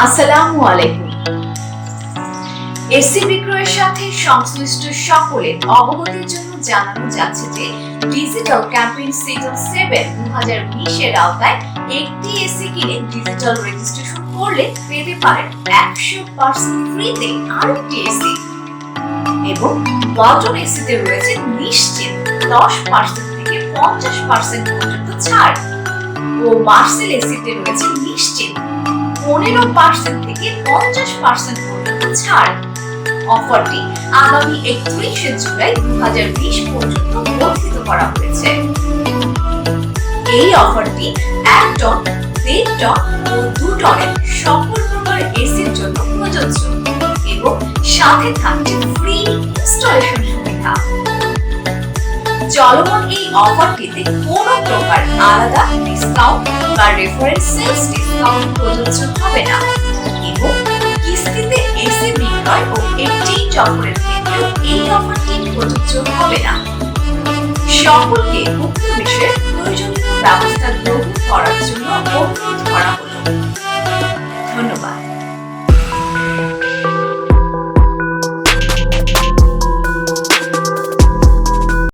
আসসালামু আলাইকুম। এসি বিক্রয়ের সাথে সংশ্লিষ্ট সকলের অবগতির জন্য জানানো যাচ্ছে যে ডিজিটাল ক্যাম্পেইন সিজন 7 2020 এর আওতায় একটি এসি কিনে ডিজিটাল রেজিস্ট্রেশন করলে পেতে পারেন 100% ফ্রিতে আরেকটি এসি, এবং ওয়ালটন এসিতে রয়েছে নিশ্চিত 10% থেকে 50% পর্যন্ত ছাড়, ও মার্সেল এসিতে রয়েছে নিশ্চিত 15% থেকে 50% পর্যন্ত ছাড়। অফারটি আগামী 31শে জুলাই 2020 পর্যন্ত বর্ধিত করা হয়েছে। এই অফারটি 1 টন, 1.5 টন ও 2 টনের সকল প্রকার এসির জন্য প্রযোজ্য, এবং সাথে থাকছে ফ্রি ইনস্টলেশন সুবিধা। চলমান এই অফারটিতে কোনো প্রকার আলাদা ডিসকাউন্ট বা রেফারেন্স সেলস ডিসকাউন্ট প্রযোজ্য হবে না, এবং কিস্তিতে এসি বিক্রয় ও এক্সচেঞ্জ অফারের ক্ষেত্রেও এই অফারটি প্রযোজ্য হবে না। সকলকে উক্ত